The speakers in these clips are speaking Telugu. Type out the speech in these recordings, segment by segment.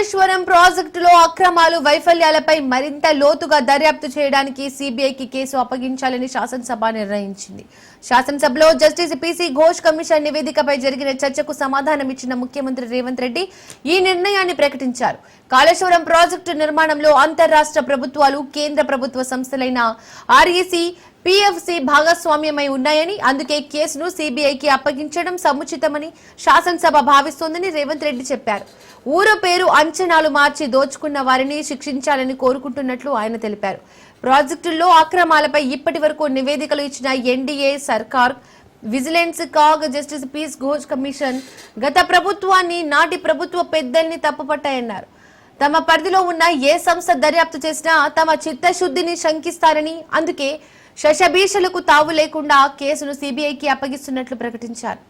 కాళేశ్వరం ప్రాజెక్టులో అక్రమాలు వైఫల్యాలపై మరింత లోతుగా దర్యాప్తు చేయడానికి సిబిఐకి కేసు అప్పగించాలని శాసనసభ నిర్ణయించింది. శాసనసభలో జస్టిస్ పిసి ఘోష్ కమిషన్ నివేదికపై జరిగిన చర్చకు సమాధానం ఇచ్చిన ముఖ్యమంత్రి రేవంత్ రెడ్డి ఈ నిర్ణయాన్ని ప్రకటించారు. కాళేశ్వరం ప్రాజెక్టు నిర్మాణంలో అంతర్రాష్ట్ర ప్రభుత్వాలు, కేంద్ర ప్రభుత్వ సంస్థలైన ఆర్ఈసీ, పీఎఫ్సీ భాగస్వామ్యమై ఉన్నాయని, అందుకే కేసును సిబిఐకి అప్పగించడం సముచితమని శాసనసభ భావిస్తోందని రేవంత్ రెడ్డి చెప్పారు. ఊరు పేరు అంచనాలు మార్చి దోచుకున్న వారిని శిక్షించాలని కోరుకుంటున్నట్లు ఆయన తెలిపారు. ప్రాజెక్టుల్లో అక్రమాలపై ఇప్పటి వరకు నివేదికలు ఇచ్చిన ఎన్డీఏ సర్కార్, vigilance, CAG, justice P C Ghosh commission గత ప్రభుత్వాన్ని, నాటి ప్రభుత్వ పెద్దల్ని తప్పుపట్టాయన్నారు. తమ పరిధిలో ఉన్న ఏ సంస్థ దర్యాప్తు చేసినా తమ చిత్తశుద్ధిని శంకిస్తారని, అందుకే శశభీషలకు తావు లేకుండా కేసును సిబిఐకి అప్పగిస్తున్నట్లు ప్రకటించారు.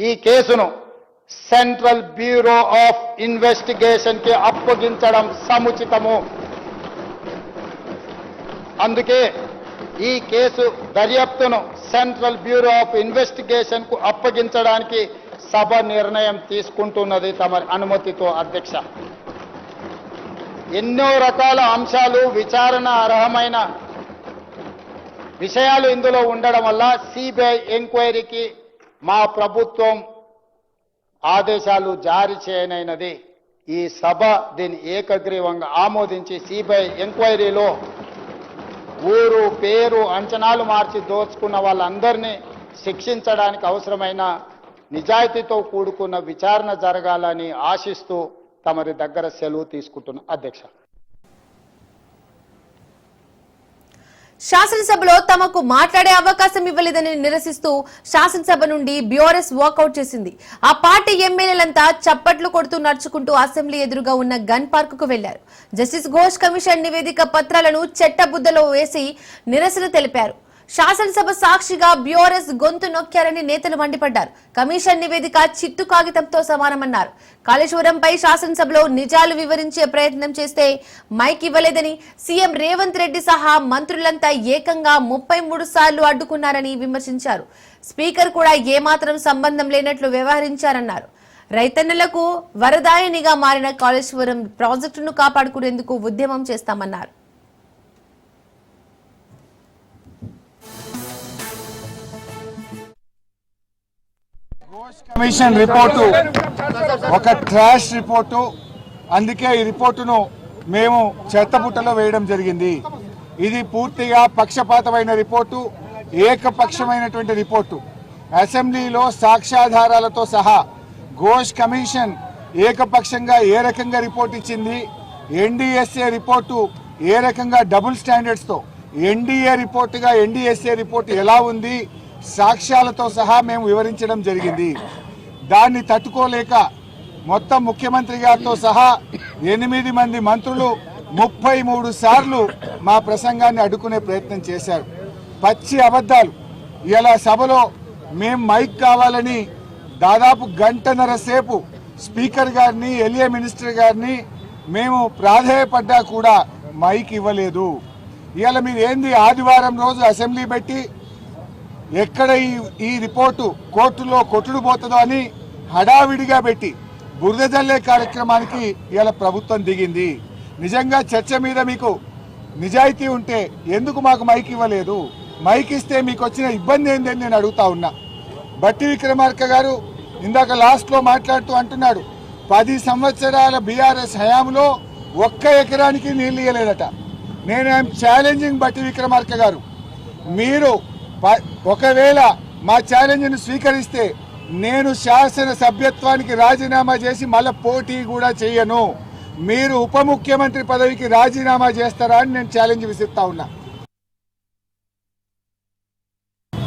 ఈ కేసును సెంట్రల్ బ్యూరో ఆఫ్ ఇన్వెస్టిగేషన్ కి అప్పగించడం సముచితము. అందుకే ఈ కేసు దర్యాప్తును సెంట్రల్ బ్యూరో ఆఫ్ ఇన్వెస్టిగేషన్ కు అప్పగించడానికి సభ నిర్ణయం తీసుకుంటున్నది తమ అనుమతితో. అధ్యక్ష, ఎన్నో రకాల అంశాలు, విచారణ అర్హమైన విషయాలు ఇందులో ఉండడం వల్ల సిబిఐ ఎంక్వైరీకి మా ప్రభుత్వం ఆదేశాలు జారీ చేయనైనది. ఈ సభ దీన్ని ఏకగ్రీవంగా ఆమోదించి సిబిఐ ఎంక్వైరీలో ఊరు పేరు అంచనాలు మార్చి దోచుకున్న వాళ్ళందరినీ శిక్షించడానికి అవసరమైన నిజాయితీతో కూడుకున్న విచారణ జరగాలని ఆశిస్తూ తమరి దగ్గర సెలవు తీసుకుంటున్న అధ్యక్ష. శాసనసభలో తమకు మాట్లాడే అవకాశం ఇవ్వలేదని నిరసిస్తూ శాసనసభ నుండి బీఆర్ఎస్ వాకౌట్ చేసింది. ఆ పార్టీ ఎమ్మెల్యేలంతా చప్పట్లు కొడుతూ నడుచుకుంటూ అసెంబ్లీ ఎదురుగా ఉన్న గన్ పార్క్ కు వెళ్లారు. జస్టిస్ ఘోష్ కమిషన్ నివేదిక పత్రాలను చెట్టబుద్దలో వేసి నిరసన తెలిపారు. శాసనసభ సాక్షిగా బీఆర్ఎస్ గొంతు నొక్కారని నేతలు మండిపడ్డారు. కమిషన్ నివేదిక చిత్తు కాగితంతో సమానమన్నారు. కాళేశ్వరంపై శాసనసభలో నిజాలు వివరించే ప్రయత్నం చేస్తే మైక్ ఇవ్వలేదని, సీఎం రేవంత్ రెడ్డి సహా మంత్రులంతా ఏకంగా 33 సార్లు అడ్డుకున్నారని విమర్శించారు. స్పీకర్ కూడా ఏమాత్రం సంబంధం లేనట్లు వ్యవహరించారన్నారు. రైతన్నలకు వరదాయనిగా మారిన కాళేశ్వరం ప్రాజెక్టును కాపాడుకునేందుకు ఉద్యమం చేస్తామన్నారు. కమిషన్ రిపోర్టు ఒక ట్రాష్ రిపోర్టు. అందుకే ఈ రిపోర్టును మేము చెత్తబుట్టలో వేయడం జరిగింది. ఇది పూర్తిగా పక్షపాతమైన రిపోర్టు, ఏకపక్షమైనటువంటి రిపోర్టు. అసెంబ్లీలో సాక్ష్యాధారాలతో సహా ఘోష్ కమిషన్ ఏకపక్షంగా ఏ రకంగా రిపోర్ట్ ఇచ్చింది, ఎన్డీఎస్ఏ రిపోర్టు ఏ రకంగా డబుల్ స్టాండర్డ్స్తో, ఎన్డీఏ రిపోర్టుగా ఎన్డీఎస్ఏ రిపోర్టు ఎలా ఉంది, సాక్ష్యాలతో సహా మేము వివరించడం జరిగింది. దాన్ని తట్టుకోలేక మొత్తం ముఖ్యమంత్రి గారితో సహా 8 మంది మంత్రులు 33 సార్లు మా ప్రసంగాన్ని అడ్డుకునే ప్రయత్నం చేశారు. పచ్చి అబద్ధాలు. ఇలా సభలో మేము మైక్ కావాలని దాదాపు గంటన్నర సేపు స్పీకర్ గారిని, ఎల్ఏ మినిస్టర్ గారిని మేము ప్రాధేయపడ్డా కూడా మైక్ ఇవ్వలేదు. ఇవాళ మీరు ఏంది ఆదివారం రోజు అసెంబ్లీ పెట్టి ఎక్కడ ఈ రిపోర్టు కోర్టులో కొట్టుడు పోతుందో అని హడావిడిగా పెట్టి బురద జల్లే కార్యక్రమానికి ఇలా ప్రభుత్వం దిగింది. నిజంగా చర్చ మీద మీకు నిజాయితీ ఉంటే ఎందుకు మాకు మైక్ ఇవ్వలేదు? మైక్ ఇస్తే మీకు వచ్చిన ఇబ్బంది ఏందని నేను అడుగుతా ఉన్నా. బట్టి విక్రమార్క గారు ఇందాక లాస్ట్లో మాట్లాడుతూ అంటున్నాడు 10 సంవత్సరాల బీఆర్ఎస్ హయాంలో 1 ఎకరానికి నీళ్ళు ఇవ్వలేదట. నేను ఛాలెంజింగ్ బట్టి విక్రమార్క గారు, మీరు ఒకవేళ మా ఛాలెంజ్ను స్వీకరిస్తే నేను శాసన సభ్యత్వానికి రాజీనామా చేసి మళ్ళీ పోటీ కూడా చేయను. మీరు ఉప ముఖ్యమంత్రి పదవికి రాజీనామా చేస్తారా అని నేను ఛాలెంజ్ విసిస్తా ఉన్నా.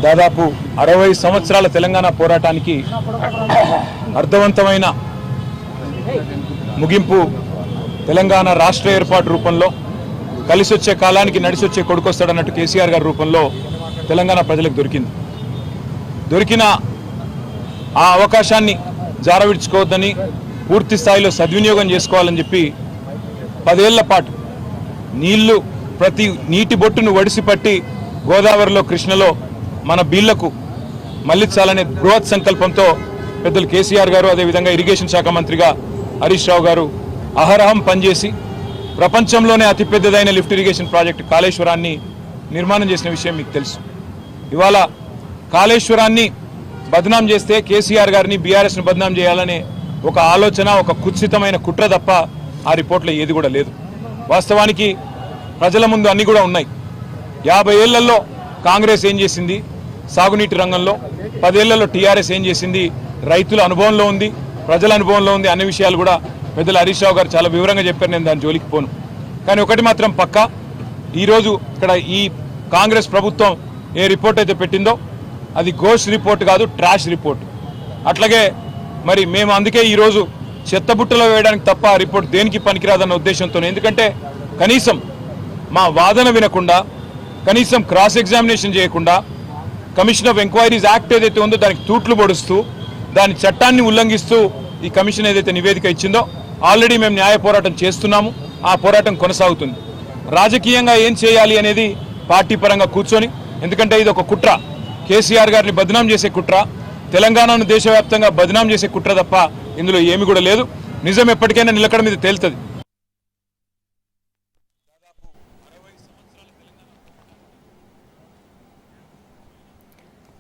దాదాపు 60 సంవత్సరాల తెలంగాణ పోరాటానికి అర్థవంతమైన ముగింపు తెలంగాణ రాష్ట్ర ఏర్పాటు రూపంలో, కలిసి వచ్చే కాలానికి నడిసొచ్చే కొడుకొస్తాడన్నట్టు కేసీఆర్ గారి రూపంలో తెలంగాణ ప్రజలకు దొరికిన ఆ అవకాశాన్ని జారవిడ్చుకోవద్దని, పూర్తి స్థాయిలో సద్వినియోగం చేసుకోవాలని చెప్పి 10 ఏళ్ల పాటు నీళ్లు ప్రతి నీటి బొట్టును వడిసిపట్టి గోదావరిలో కృష్ణలో మన బీళ్లకు మళ్లించాలనే బృహత్ సంకల్పంతో పెద్దలు కేసీఆర్ గారు, అదేవిధంగా ఇరిగేషన్ శాఖ మంత్రిగా హరీష్ రావు గారు అహరహం పనిచేసి ప్రపంచంలోనే అతిపెద్దదైన లిఫ్ట్ ఇరిగేషన్ ప్రాజెక్టు కాళేశ్వరాన్ని నిర్మాణం చేసిన విషయం మీకు తెలుసు. ఇవాళ కాళేశ్వరాన్ని బదనాం చేస్తే కేసీఆర్ గారిని, బీఆర్ఎస్ను బదనాం చేయాలనే ఒక ఆలోచన, ఒక కుత్సితమైన కుట్ర తప్ప ఆ రిపోర్ట్లో ఏది కూడా లేదు. వాస్తవానికి ప్రజల ముందు అన్నీ కూడా ఉన్నాయి. 50 ఏళ్లలో కాంగ్రెస్ ఏం చేసింది సాగునీటి రంగంలో, 10 ఏళ్లలో టీఆర్ఎస్ ఏం చేసింది రైతుల అనుభవంలో ఉంది, ప్రజల అనుభవంలో ఉంది అనే విషయాలు కూడా పెద్దలు హరీష్ రావు గారు చాలా వివరంగా చెప్పారు. నేను దాని జోలికి పోను. కానీ ఒకటి మాత్రం పక్కా, ఈరోజు ఇక్కడ ఈ కాంగ్రెస్ ప్రభుత్వం ఏ రిపోర్ట్ అయితే పెట్టిందో అది ఘోష్ రిపోర్ట్ కాదు, ట్రాష్ రిపోర్ట్. అట్లాగే మరి మేము అందుకే ఈరోజు చెత్తబుట్టలో వేయడానికి తప్ప ఆ రిపోర్ట్ దేనికి పనికిరాదన్న ఉద్దేశంతో, ఎందుకంటే కనీసం మా వాదన వినకుండా, కనీసం క్రాస్ ఎగ్జామినేషన్ చేయకుండా, కమిషన్ ఆఫ్ ఎంక్వైరీస్ యాక్ట్ ఏదైతే ఉందో దానికి తూట్లు పొడుస్తూ, దాని చట్టాన్ని ఉల్లంఘిస్తూ ఈ కమిషన్ ఏదైతే నివేదిక ఇచ్చిందో ఆల్రెడీ మేము న్యాయ పోరాటం చేస్తున్నాము. ఆ పోరాటం కొనసాగుతుంది. రాజకీయంగా ఏం చేయాలి అనేది పార్టీ పరంగా కూర్చొని, ఎందుకంటే ఇది ఒక కుట్ర, కేసీఆర్ గారిని బదనాం చేసే కుట్ర, తెలంగాణను దేశవ్యాప్తంగా బదనాం చేసే కుట్ర తప్ప ఇందులో ఏమి కూడా లేదు. నిజం ఎప్పటికైనా నిలకడ మీద తేలుతుంది.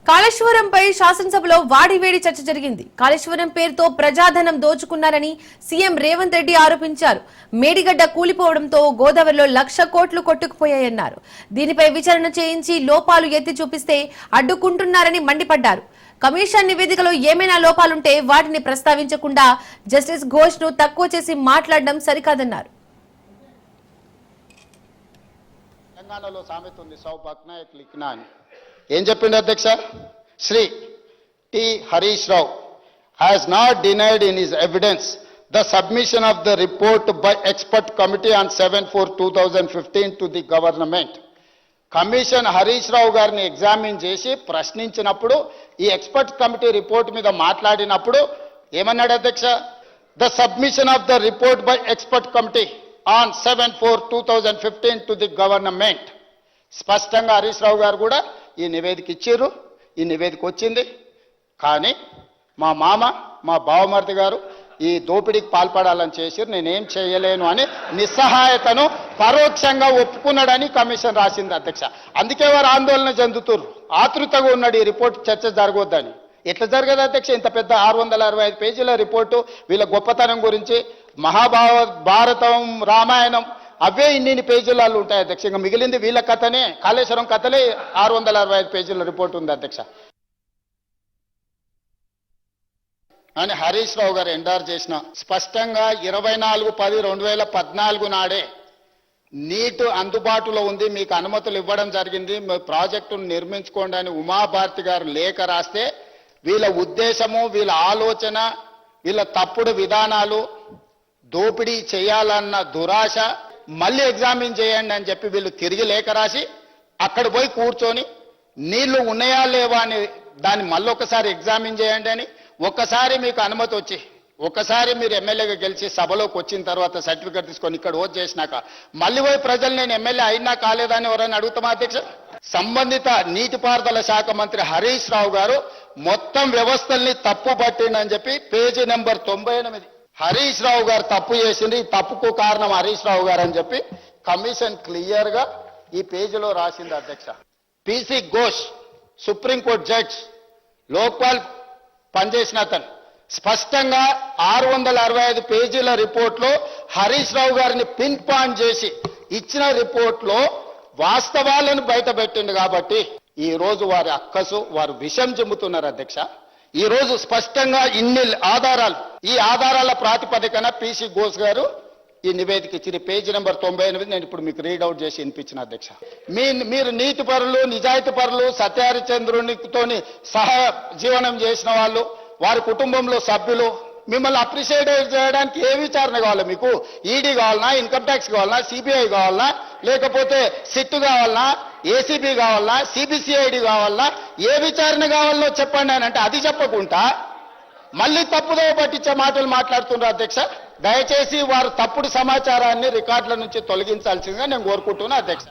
కాళేశ్వరంపై శాసనసభలో వాడివేడి చర్చ జరిగింది. కాళేశ్వరం పేరుతో ప్రజాధనం దోచుకున్నారని సీఎం రేవంత్ రెడ్డి ఆరోపించారు. మేడిగడ్డ కూలిపోవడంతో గోదావరిలో 1,00,000 కోట్లు కొట్టుకుపోయాయన్నారు. దీనిపై విచారణ చేయించి లోపాలు ఎత్తి చూపిస్తే అడ్డుకుంటున్నారని మండిపడ్డారు. కమిషన్ నివేదికలో ఏమైనా లోపాలుంటే వాటిని ప్రస్తావించకుండా జస్టిస్ ఘోష్ ను తక్కువ చేసి మాట్లాడడం సరికాదన్నారు. తెలంగాణలో సామెత ఉంది, సౌభాగ్నాయక్ లిఖినా అని. ఏం చెప్పిండు అధ్యక్ష? Shri T Harish Rao has not denied in his evidence the submission of the report by expert committee on 7/4/2015 to the government. Commission Harish Rao గారిని ఎగ్జామిన్ చేసి ప్రశ్నించినప్పుడు, ఈ ఎక్స్పర్ట్ కమిటీ రిపోర్ట్ మీద మాట్లాడినప్పుడు ఏమన్నాడు అధ్యక్ష? The submission of the report by expert committee on 7/4/2015 to the government. స్పష్టంగా హరీష్ రావు గారు కూడా ఈ నివేదిక ఇచ్చారు. ఈ నివేదిక వచ్చింది. కానీ మా మామ, మా బావమర్ది గారు ఈ దోపిడీకి పాల్పడాలని చేసి నేనేం చేయలేను అని నిస్సహాయతను పరోక్షంగా ఒప్పుకున్నాడని కమిషన్ రాసింది అధ్యక్ష. అందుకే వారు ఆందోళన చెందుతున్నారు, ఆతృతగా ఉన్నాడు ఈ రిపోర్ట్ చర్చ జరగొద్దని. ఎట్లా జరగదు అధ్యక్ష? ఇంత పెద్ద 665 పేజీల రిపోర్టు, వీళ్ళ గొప్పతనం గురించి, భారతం, రామాయణం అవే ఇన్ని పేజీలలో ఉంటాయి అధ్యక్ష. ఇంకా మిగిలింది వీళ్ళ కథనే, కాళేశ్వరం కథలే 665 పేజీల రిపోర్ట్ ఉంది అధ్యక్ష అని హరీష్ రావు గారు ఎండార్ చేసిన. స్పష్టంగా 24/10/2014 నాడే నీట్ అందుబాటులో ఉంది, మీకు అనుమతులు ఇవ్వడం జరిగింది, మీ ప్రాజెక్టును నిర్మించుకోండి అని ఉమాభారతి గారు లేఖ రాస్తే, వీళ్ళ ఉద్దేశము, వీళ్ళ ఆలోచన, వీళ్ళ తప్పుడు విధానాలు, దోపిడీ చేయాలన్న దురాశ, మళ్ళీ ఎగ్జామిన్ చేయండి అని చెప్పి వీళ్ళు తిరిగి లేఖ రాసి అక్కడ పోయి కూర్చొని నీళ్లు ఉన్నాయా లేవా అని దాన్ని మళ్ళీ ఒకసారి ఎగ్జామిన్ చేయండి అని, ఒక్కసారి మీకు అనుమతి వచ్చి, ఒక్కసారి మీరు ఎమ్మెల్యేగా గెలిచి సభలోకి వచ్చిన తర్వాత సర్టిఫికేట్ తీసుకొని ఇక్కడ ఓట్ చేసినాక మళ్ళీ పోయి ప్రజలు నేను ఎమ్మెల్యే అయినా కాలేదా అని ఎవరైనా అడుగుతామా అధ్యక్ష? సంబంధిత నీటిపారుదల శాఖ మంత్రి హరీష్ రావు గారు మొత్తం వ్యవస్థల్ని తప్పు పట్టిండని చెప్పి పేజీ నెంబర్ 98 హరీష్ రావు గారు తప్పు చేసింది, ఈ తప్పుకు కారణం హరీష్ రావు గారు అని చెప్పి కమిషన్ క్లియర్ గా ఈ పేజీలో రాసింది అధ్యక్ష. PC Ghosh supreme court judge, Lokpal పనిచేసిన అతను స్పష్టంగా 665 పేజీల రిపోర్ట్లో హరీష్ రావు గారిని పిన్ పాయింట్ చేసి ఇచ్చిన రిపోర్ట్లో వాస్తవాలను బయటపెట్టింది. కాబట్టి ఈ రోజు వారి అక్కసు, వారు విషం చెబుతున్నారు అధ్యక్ష. ఈ రోజు స్పష్టంగా ఇన్ని ఆధారాలు, ఈ ఆధారాల ప్రాతిపదికన పిసి ఘోష్ గారు ఈ నివేదిక ఇచ్చిన పేజీ నెంబర్ 98 నేను ఇప్పుడు మీకు రీడౌట్ చేసి వినిపించిన అధ్యక్ష. మీరు నీతి పరులు, నిజాయితీ పరులు, సత్యహరిచంద్రునితోని సహా జీవనం చేసిన వాళ్ళు, వారి కుటుంబంలో సభ్యులు, మిమ్మల్ని అప్రిషియేట్ చేయడానికి ఏ విచారణ కావాలా మీకు? ఈడీ కావాలన్నా, ఇన్కమ్ ట్యాక్స్ కావాలన్నా, సిబిఐ కావాలన్నా, లేకపోతే సిట్ కావాలన్నా, ఏసీబీ కావాలన్నా, సిబిసిఐడి కావాలన్నా, ఏ విచారణ కావాలనో చెప్పండి అని అంటే అది చెప్పకుండా మళ్ళీ తప్పుదో పట్టించే మాటలు మాట్లాడుతున్నారు అధ్యక్ష. దయచేసి వారు తప్పుడు సమాచారాన్ని రికార్డుల నుంచి తొలగించాల్సిందిగా నేను కోరుకుంటున్నా అధ్యక్ష.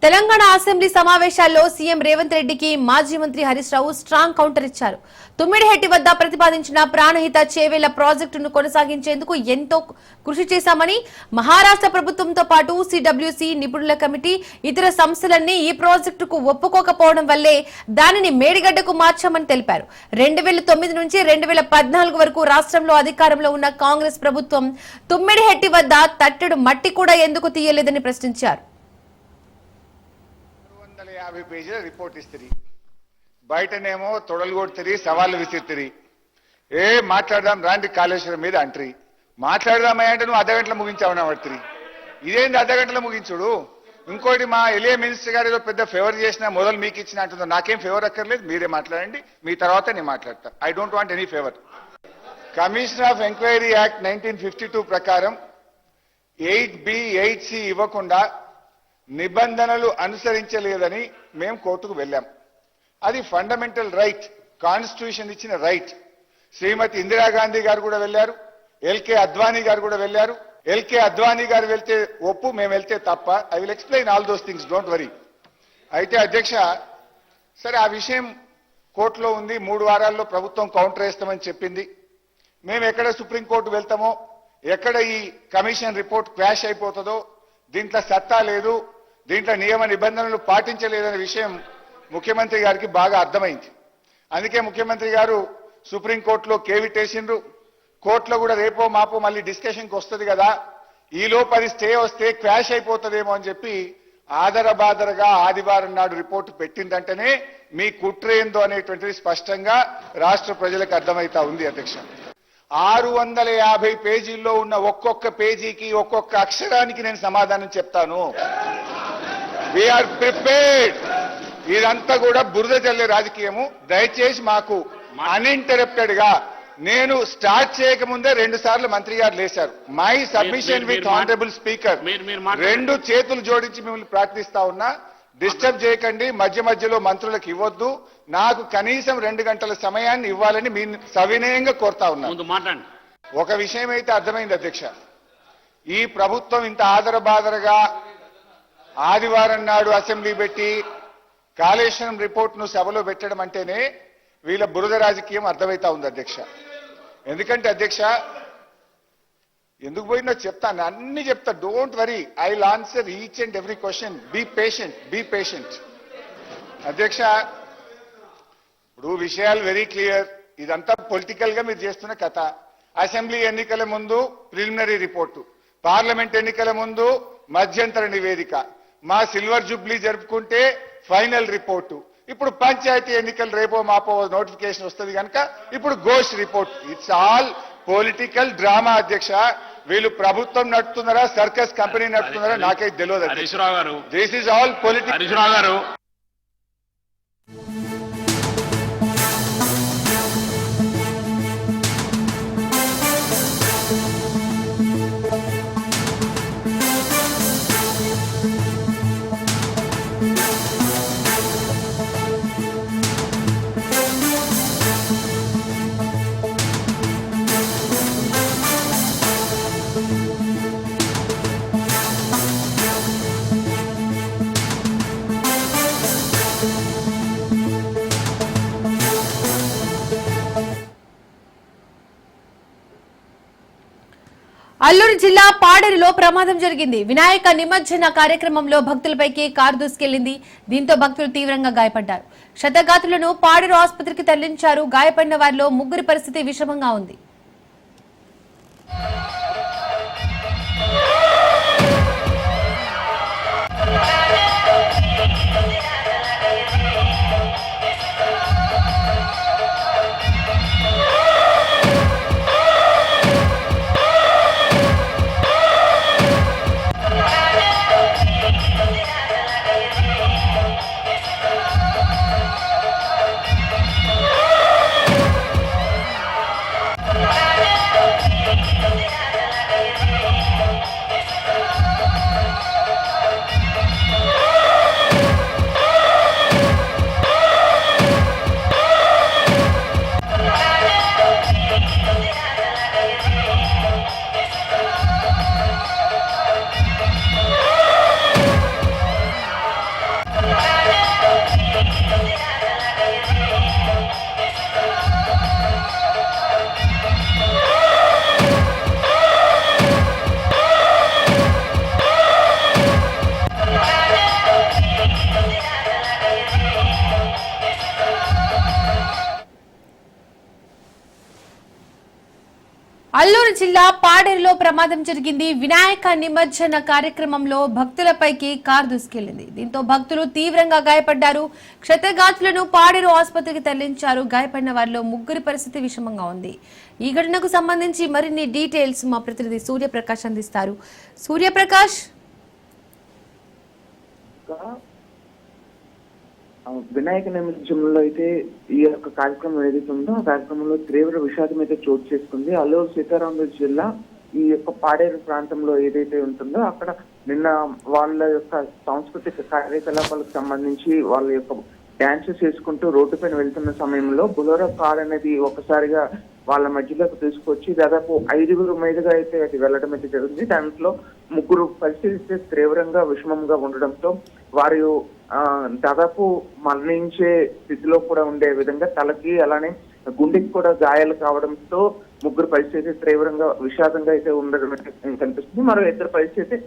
తెలంగాణ అసెంబ్లీ సమావేశాల్లో సీఎం రేవంత్ రెడ్డికి మాజీ మంత్రి హరీష్ రావు స్ట్రాంగ్ కౌంటర్ ఇచ్చారు. తుమ్మిడిహెట్టి వద్ద ప్రతిపాదించిన ప్రాణహిత చేవేళ్ల ప్రాజెక్టును కొనసాగించేందుకు ఎంతో కృషి చేశామని, మహారాష్ట్ర ప్రభుత్వంతో పాటు సిడబ్ల్యూసీ నిపుణుల కమిటీ ఇతర సంస్థలన్నీ ఈ ప్రాజెక్టుకు ఒప్పుకోకపోవడం వల్లే దానిని మేడిగడ్డకు మార్చామని తెలిపారు. 2009 నుంచి 2014 వరకు రాష్ట్రంలో అధికారంలో ఉన్న కాంగ్రెస్ ప్రభుత్వం తుమ్మిడిహెట్టి వద్ద తట్టెడు మట్టి కూడా ఎందుకు తీయలేదని ప్రశ్నించారు. 150 పేజీల రిపోర్ట్ ఇస్తుంది, బయటనేమో తొడలు కొడుతుంది, సవాళ్ళు విసిరుతుంది. మాట్లాడదాం రాండి కాళేశ్వరం మీద అంటరి, మాట్లాడదామా అంటే నువ్వు అర్ధగంటలో ముగించావని పడుతుంది. ఇదేంటి అర్ధగంటలో ముగించుడు? ఇంకోటి మా ఎలియా మినిస్టర్ గారు ఏదో పెద్ద ఫేవర్ చేసినా మొదలు మీకు ఇచ్చిన అంటుందో, నాకేం ఫేవర్ అక్కర్లేదు, మీరే మాట్లాడండి, మీ తర్వాత నేను మాట్లాడతా. I don't want any favour. Commission of enquiry act 1952 ప్రకారం 8B 8C ఇవ్వకుండా నిబంధనలు అనుసరించలేదని మేము కోర్టుకు వెళ్ళాం. అది ఫండమెంటల్ రైట్, కాన్స్టిట్యూషన్ ఇచ్చిన రైట్. శ్రీమతి ఇందిరాగాంధీ గారు కూడా వెళ్ళారు, ఎల్కే అద్వానీ గారు కూడా వెళ్ళారు. ఎల్కే అద్వానీ గారు వెళ్తే ఒప్పు, మేము వెళ్తే తప్ప. I will explain all those things, don't worry. అయితే అధ్యక్ష, సరే ఆ విషయం కోర్టులో ఉంది, 3 వారాల్లో ప్రభుత్వం కౌంటర్ వేస్తామని చెప్పింది. మేము ఎక్కడ సుప్రీంకోర్టు వెళ్తామో, ఎక్కడ ఈ కమిషన్ రిపోర్ట్ క్వాష్ అయిపోతుందో, దీంట్లో సత్తా లేదు, దీంట్లో నియమ నిబంధనలు పాటించలేదనే విషయం ముఖ్యమంత్రి గారికి బాగా అర్థమైంది. అందుకే ముఖ్యమంత్రి గారు సుప్రీంకోర్టులో కేవిటేసిండ్రు. కోర్టులో కూడా రేపో మాపో మళ్ళీ డిస్కషన్కి వస్తుంది కదా, ఈలోపు అది స్టే వస్తే క్వాష్ అయిపోతుందేమో అని చెప్పి ఆదరబాదరగా ఆదివారం నాడు రిపోర్టు పెట్టిందంటేనే మీ కుట్ర ఏందో అనేటువంటిది స్పష్టంగా రాష్ట్ర ప్రజలకు అర్థమైతా ఉంది అధ్యక్ష. 650 పేజీల్లో ఉన్న ఒక్కొక్క పేజీకి ఒక్కొక్క అక్షరానికి నేను సమాధానం చెప్తాను. We are prepared. ఇదంతా కూడా బురద జల్లే రాజకీయము. దయచేసి మాకు అన్ఇంటరప్టెడ్ గా, నేను స్టార్ట్ చేయకముందే 2 సార్లు మంత్రి గారు లేశారు. My submission with honourable speaker, 2 చేతులు జోడించి మిమ్మల్ని ప్రార్థిస్తా ఉన్నా, డిస్టర్బ్ చేయకండి, మధ్య మధ్యలో మంత్రులకు ఇవ్వద్దు, నాకు కనీసం 2 గంటల సమయాన్ని ఇవ్వాలని మీ సవినయంగా కోరుతా ఉన్నా. ఒక విషయం అయితే అర్థమైంది అధ్యక్ష, ఈ ప్రభుత్వం ఇంత ఆదరబాదరగా ఆదివారం నాడు అసెంబ్లీ పెట్టి కాళేశ్వరం రిపోర్ట్ను సభలో పెట్టడం అంటేనే వీళ్ళ బురద రాజకీయం అర్థమైతా ఉంది అధ్యక్ష. ఎందుకంటే అధ్యక్ష, ఎందుకు పోయినా చెప్తాను, అన్ని చెప్తా, don't worry, I will answer each and every question. Be patient అధ్యక్ష. ఇప్పుడు విషయాలు వెరీ క్లియర్. ఇదంతా పొలిటికల్ గా మీరు చేస్తున్న కథ. అసెంబ్లీ ఎన్నికల ముందు ప్రిలిమినరీ రిపోర్టు, పార్లమెంట్ ఎన్నికల ముందు మధ్యంతర నివేదిక, మా సిల్వర్ జూబ్లీ జరుపుకుంటే ఫైనల్ రిపోర్టు, ఇప్పుడు పంచాయతీ ఎన్నికలు రేపో మాపో నోటిఫికేషన్ వస్తుంది కనుక ఇప్పుడు Ghosh report. It's all political drama అధ్యక్ష. వీళ్ళు ప్రభుత్వం నడుపుతున్నారా, సర్కస్ కంపెనీ నడుపుతున్నారా నాకైతే తెలియదు. This is all political. Alluri జిల్లా పాడేరులో ప్రమాదం జరిగింది. వినాయక నిమజ్జన కార్యక్రమంలో భక్తులపైకి కారు దూసుకెళ్లింది. దీంతో భక్తులు తీవ్రంగా గాయపడ్డారు. క్షతగాత్రులను పాడేరు ఆసుపత్రికి తరలించారు. గాయపడిన వారిలో 3 పరిస్థితి విషమంగా ఉంది. గుంటూరు జిల్లా పాడేరులో ప్రమాదం జరిగింది. వినాయక నిమజ్జన కార్యక్రమంలో భక్తులపైకి కారు దూసుకెళ్లింది. దీంతో భక్తులు తీవ్రంగా గాయపడ్డారు. క్షతగాత్రులను పాడేరు ఆసుపత్రికి తరలించారు. గాయపడిన వారిలో ముగ్గురి పరిస్థితి విషమంగా ఉంది. ఈ ఘటనకు సంబంధించి మరిన్ని డీటెయిల్స్ మా ప్రతినిధి సూర్యప్రకాష్ అందిస్తారు. సూర్యప్రకాష్, వినాయక నిమజ్జనంలో అయితే ఈ యొక్క కార్యక్రమం ఏదైతే ఉందో ఆ కార్యక్రమంలో తీవ్ర విషాదం అయితే చోటు చేసుకుంది. అల్లూరు సీతారామరాజు జిల్లా ఈ యొక్క పాడేరు ప్రాంతంలో ఏదైతే ఉంటుందో అక్కడ నిన్న వాళ్ళ యొక్క సాంస్కృతిక కార్యకలాపాలకు సంబంధించి వాళ్ళ యొక్క డాన్సెస్ చేసుకుంటూ రోడ్డు పైన వెళ్తున్న సమయంలో బొలెరో కార్ అనేది ఒకసారిగా వాళ్ళ మధ్యలోకి తీసుకొచ్చి దాదాపు 5గురు మీదుగా అయితే అది వెళ్ళడం అయితే జరిగింది. దాంట్లో ముగ్గురు పరిస్థితి తీవ్రంగా విషమంగా ఉండడంతో వారు దాదాపు మరణించే స్థితిలో కూడా ఉండే విధంగా తలకి అలానే గుండెకి కూడా గాయాలు కావడంతో ముగ్గురు పరిస్థితి తీవ్రంగా విషాదంగా అయితే ఉండడం కనిపిస్తుంది. మరో ఇద్దరు పరిస్థితి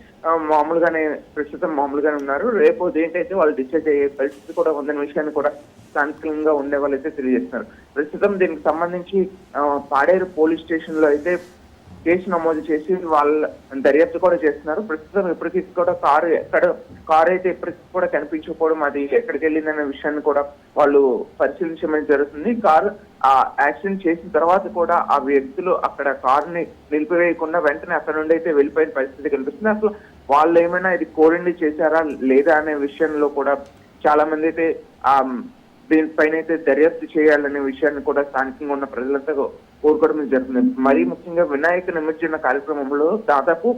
మామూలుగానే ప్రస్తుతం మామూలుగానే ఉన్నారు. రేపు దేంటైతే వాళ్ళు డిశ్చార్జ్ అయ్యే పరిస్థితి కూడా ఉందనే విషయాన్ని కూడా స్థానికంగా ఉండే వాళ్ళు అయితే తెలియజేస్తున్నారు. ప్రస్తుతం దీనికి సంబంధించి పాడేరు పోలీస్ స్టేషన్ లో అయితే కేసు నమోదు చేసి వాళ్ళ దర్యాప్తు కూడా చేస్తున్నారు. ప్రస్తుతం ఇప్పటికీ కూడా కారు అయితే ఇప్పటికీ కూడా కనిపించకపోవడం, అది ఎక్కడికి వెళ్ళిందనే విషయాన్ని కూడా వాళ్ళు పరిశీలించడం జరుగుతుంది. కారు ఆ యాక్సిడెంట్ చేసిన తర్వాత కూడా ఆ వ్యక్తులు అక్కడ కారుని నిలిపివేయకుండా వెంటనే అక్కడ నుండి అయితే వెళ్ళిపోయిన పరిస్థితి కనిపిస్తుంది. అసలు వాళ్ళు ఏమైనా ఇది కోరిండి చేశారా లేదా అనే విషయంలో కూడా చాలా మంది అయితే దీనిపైన అయితే దర్యాప్తు చేయాలనే విషయాన్ని కూడా స్థానికంగా ఉన్న ప్రజలంతా కోరుకోవడం జరుగుతుంది. మరీ ముఖ్యంగా వినాయక నిమజ్జన కార్యక్రమంలో దాదాపు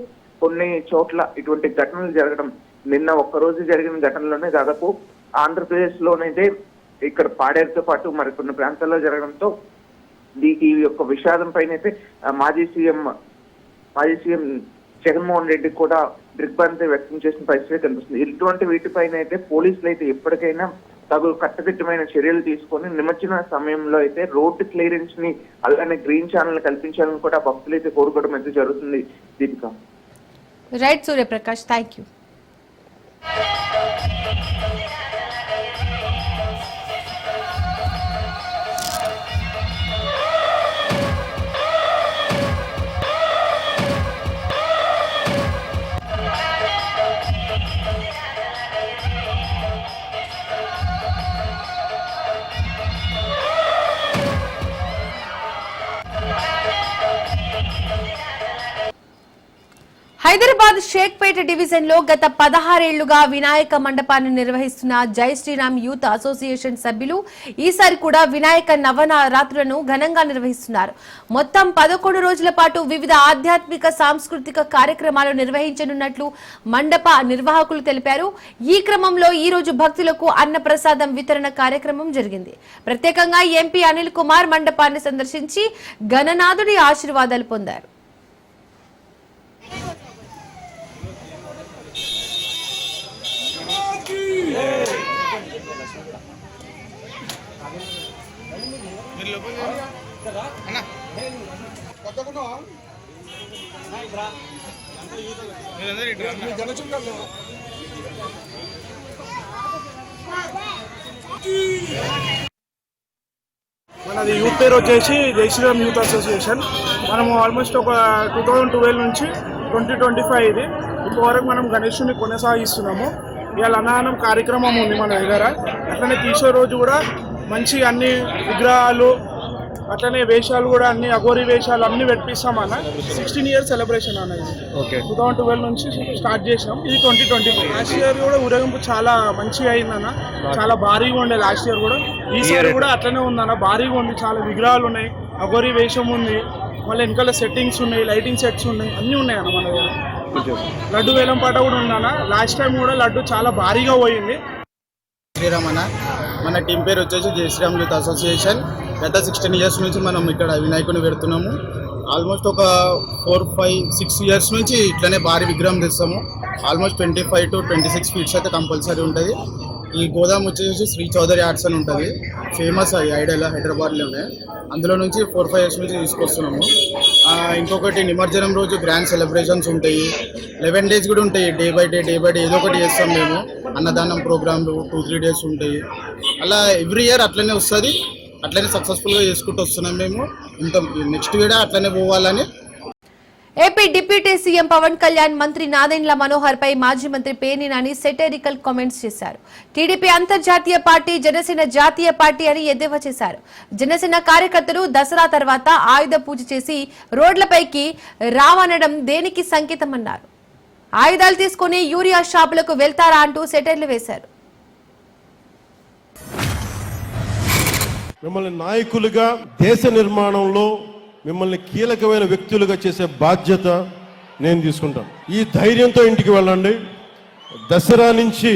కొన్ని చోట్ల ఇటువంటి ఘటనలు జరగడం, నిన్న ఒక్కరోజు జరిగిన ఘటనలోనే దాదాపు ఆంధ్రప్రదేశ్ లోనైతే ఇక్కడ పాడేరుతో పాటు మరికొన్ని ప్రాంతాల్లో జరగడంతో ఈ యొక్క విషాదం పైన అయితే మాజీ సీఎం జగన్మోహన్ రెడ్డి కూడా దిగ్భ్రాంతి వ్యక్తం చేసిన పరిస్థితి కనిపిస్తుంది. ఇటువంటి వీటిపైన అయితే పోలీసులు అయితే ఎప్పటికైనా తగు కట్టుదిట్టమైన చర్యలు తీసుకొని నిమజ్జన సమయంలో అయితే రోడ్డు క్లియరెన్స్ ని అలానే గ్రీన్ ఛానల్ కల్పించాలని కూడా భక్తులు అయితే కోరుకోవడం అయితే జరుగుతుంది. Deepika. Right Suryaprakash, thank you. Hyderabad Shaikpet division లో గత 16 ఏళ్లుగా వినాయక మండపాన్ని నిర్వహిస్తున్న జై శ్రీరామ్ యూత్ అసోసియేషన్ సభ్యులు ఈసారి కూడా వినాయక నవరాత్రులను ఘనంగా నిర్వహిస్తున్నారు. మొత్తం 11 రోజుల పాటు వివిధ ఆధ్యాత్మిక సాంస్కృతిక కార్యక్రమాలు నిర్వహించనున్నట్లు మండప నిర్వాహకులు తెలిపారు. ఈ క్రమంలో ఈ రోజు భక్తులకు అన్న ప్రసాదం వితరణ కార్యక్రమం జరిగింది. ప్రత్యేకంగా ఎంపీ అనిల్ కుమార్ మండపాన్ని సందర్శించి గణనాథుడి ఆశీర్వాదాలు పొందారు. మనది యూత్ పేరు వచ్చేసి జై శ్రీరామ్ యూత్ అసోసియేషన్. మనము ఆల్మోస్ట్ ఒక 2012 నుంచి 2025 ఇది ఇంతవరకు మనం గణేశుని కొనసాగిస్తున్నాము. ఇవాళ అన్నదానం కార్యక్రమం ఉంది మన దగ్గర. అట్లనే తీసే రోజు కూడా మంచి అన్ని విగ్రహాలు అట్లనే వేషాలు కూడా అన్ని అఘోరీ వేషాలు అన్ని పెట్టిస్తామన్న. 16 ఇయర్స్ సెలబ్రేషన్ అన్నది 2012 నుంచి స్టార్ట్ చేసినాం. ఇది 2025. లాస్ట్ ఇయర్ కూడా ఊరేగింపు చాలా మంచిగా అయిందన్న, చాలా భారీగా ఉండే లాస్ట్ ఇయర్ కూడా. ఈసారి కూడా అట్లనే ఉందన్న, భారీగా ఉంది. చాలా విగ్రహాలు ఉన్నాయి, అఘోరీ వేషం ఉంది, మళ్ళీ వెనకాల సెట్టింగ్స్ ఉన్నాయి, లైటింగ్ సెట్స్ ఉన్నాయి, అన్నీ ఉన్నాయి అన్న మన దగ్గర. లడ్డు వేలం పాట కూడా ఉందన్న. లాస్ట్ టైం కూడా లడ్డు చాలా భారీగా పోయింది. శ్రీరామ్ అన్న, మన టీం పేరు వచ్చేసి జై శ్రీరామ్ యూత్ అసోసియేషన్. గత 16 ఇయర్స్ నుంచి మనం ఇక్కడ వినాయకుని పెడుతున్నాము. ఆల్మోస్ట్ ఒక 4, 5, 6 ఇయర్స్ నుంచి ఇట్లనే భారీ విగ్రహం తెస్తాము. ఆల్మోస్ట్ 25 to 26 ఫీట్స్ అయితే కంపల్సరీ ఉంటుంది. ఈ గోదాం వచ్చేసి శ్రీ చౌదరి ఆర్ట్స్ అని ఉంటుంది, ఫేమస్ అది ఐడియాలో హైదరాబాద్లోనే. అందులో నుంచి 4-5 ఇయర్స్ నుంచి తీసుకొస్తున్నాము. ఇంకొకటి నిమజ్జనం రోజు గ్రాండ్ సెలబ్రేషన్స్ ఉంటాయి. 11 days కూడా ఉంటాయి. డే బై డే ఏదో ఒకటి చేస్తాం మేము. అన్నదానం ప్రోగ్రాంలు 2-3 days ఉంటాయి. అలా ఎవ్రీ ఇయర్ అట్లనే వస్తుంది. అట్లనే సక్సెస్ఫుల్గా చేసుకుంటూ వస్తున్నాం మేము. ఇంత నెక్స్ట్ కూడా అట్లనే పోవాలని AP deputy CM Pawan Kalyan మంత్రి నాదెండ్ల మనోహర్ పై మాజీ మంత్రి పేర్ని నాని సెటరికల్ కామెంట్స్ చేశారు. టీడీపీ అంతర్జాతీయ పార్టీ, జనసేన జాతీయ పార్టీ అని ఎద్దేవా చేశారు. జనసేన కార్యకర్తలు దసరా తర్వాత ఆయుధ పూజ చేసి రోడ్లపైకి రావనడం దేనికి సంకేతమన్నారు. ఆయుధాలు తీసుకుని యూరియా షాపులకు వెళ్తారా అంటూ సెటైర్లు వేశారు. మిమ్మల్ని నాయకులుగా దేశ నిర్మాణంలో మిమ్మల్ని కీలకమైన వ్యక్తులుగా చేసే బాధ్యత నేను తీసుకుంటాను. ఈ ధైర్యంతో ఇంటికి వెళ్ళండి. దసరా నుంచి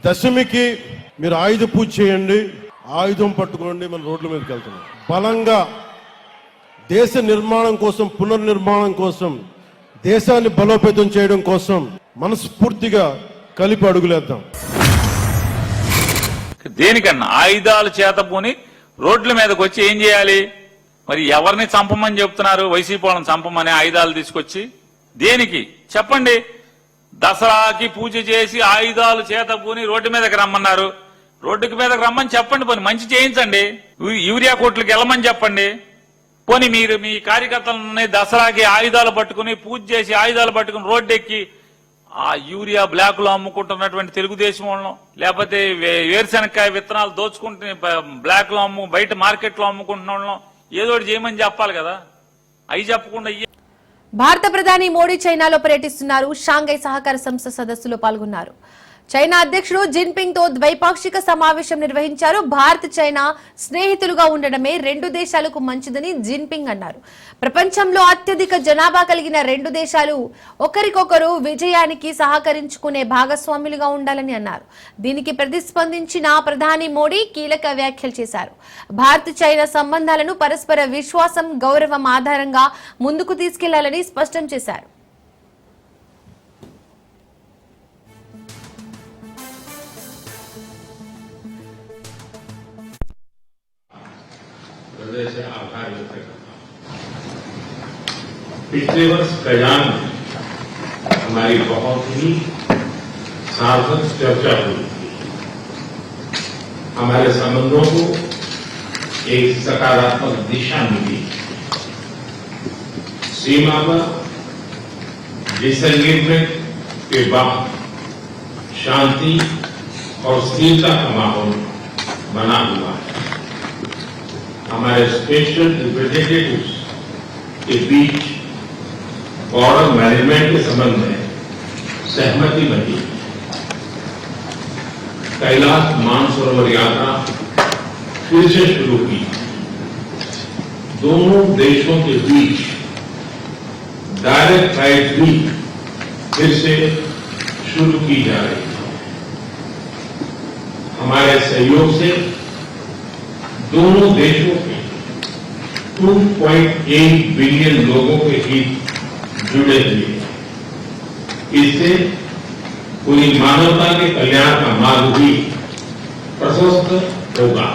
దశమికి మీరు ఆయుధ పూజ చేయండి, ఆయుధం పట్టుకోండి, మన రోడ్ల మీదకి వెళ్తున్నాం. బలంగా దేశ నిర్మాణం కోసం, పునర్నిర్మాణం కోసం, దేశాన్ని బలోపేతం చేయడం కోసం మనస్ఫూర్తిగా కలిపి అడుగులేద్దాం. దేనికన్నా ఆయుధాలు చేతపూని రోడ్ల మీదకి వచ్చి ఏం చేయాలి? మరి ఎవరిని చంపమని చెప్తున్నారు? వైసీపీ వాళ్ళని చంపమని ఆయుధాలు తీసుకొచ్చి దేనికి చెప్పండి? దసరాకి పూజ చేసి ఆయుధాలు చేతపూని రోడ్డు మీదకి రమ్మన్నారు. రోడ్డుకి మీదకి రమ్మని చెప్పండి, పోనీ మంచి చేయించండి, యూరియా కోట్లకి వెళ్ళమని చెప్పండి. పోనీ మీరు మీ కార్యకర్తలని దసరాకి ఆయుధాలు పట్టుకుని పూజ చేసి ఆయుధాలు పట్టుకుని రోడ్డు ఎక్కి ఆ యూరియా బ్లాక్ లో అమ్ముకుంటున్నటువంటి తెలుగుదేశం వాళ్ళం, లేకపోతే వేరుశనక్కాయ విత్తనాలు దోచుకుంటున్న బ్లాక్ లో బయట మార్కెట్ లో అమ్ముకుంటున్న వాళ్ళం ఏదో చేయమని చెప్పాలి కదా. అవి చెప్పకుండా భారత ప్రధాని మోడీ చైనాలో పర్యటిస్తున్నారు. షాంఘై సహకార సంస్థ సదస్సులో పాల్గొన్నారు. చైనా అధ్యక్షుడు జిన్పింగ్ తో ద్వైపాక్షిక సమావేశం నిర్వహించారు. భారత్ చైనా స్నేహితులుగా ఉండడమే రెండు దేశాలకు మంచిదని జిన్పింగ్ అన్నారు. ప్రపంచంలో అత్యధిక జనాభా కలిగిన రెండు దేశాలు ఒకరికొకరు విజయానికి సహకరించుకునే భాగస్వాములుగా ఉండాలని అన్నారు. దీనికి ప్రతిస్పందించిన ప్రధాని మోడీ కీలక వ్యాఖ్యలు చేశారు. భారత్ చైనా సంబంధాలను పరస్పర విశ్వాసం, గౌరవం ఆధారంగా ముందుకు తీసుకెళ్లాలని స్పష్టం చేశారు. हृदय से आभार व्यक्त करता हूं। पिछले वर्ष कयान में हमारी बहुत ही सार्थक चर्चा हुई थी। हमारे संबंधों को एक सकारात्मक दिशा मिली। सीमा पर डिसएंगेजमेंट के बाद शांति और स्थिरता का माहौल बना हुआ है। हमारे स्पेशल रिप्रेजेंटेटिव्स के बीच बॉर्डर मैनेजमेंट के संबंध में सहमति बनी। कैलाश मानसरोवर यात्रा फिर से शुरू की। दोनों देशों के बीच डायरेक्ट फ्लाइट भी फिर से शुरू की जा रही है। हमारे सहयोग से दोनों देशों के 2.8 बिलियन लोगों के हित जुड़े हुए हैं। इससे पूरी मानवता के कल्याण का मार्ग भी प्रशस्त होगा।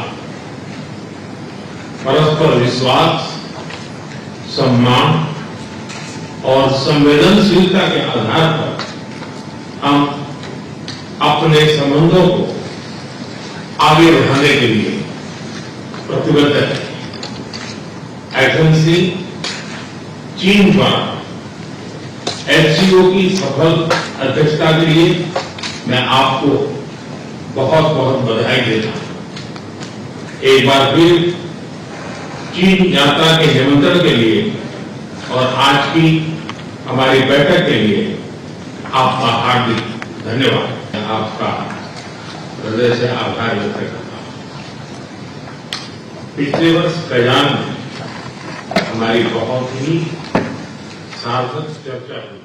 परस्पर विश्वास, सम्मान और संवेदनशीलता के आधार पर हम अपने संबंधों को आगे बढ़ाने के लिए प्रतिबद्ध है। एथेंस चीन पर एचसीओ की सफल अध्यक्षता के लिए मैं आपको बहुत बहुत बधाई देता हूं। एक बार फिर चीन यात्रा के निमंत्रण के लिए और आज की हमारी बैठक के लिए आपका हार्दिक धन्यवाद। आपका हृदय से आभार व्यक्त करता हूं। पिछले वर्ष कयान में हमारी बहुत ही सार्थक चर्चा हुई।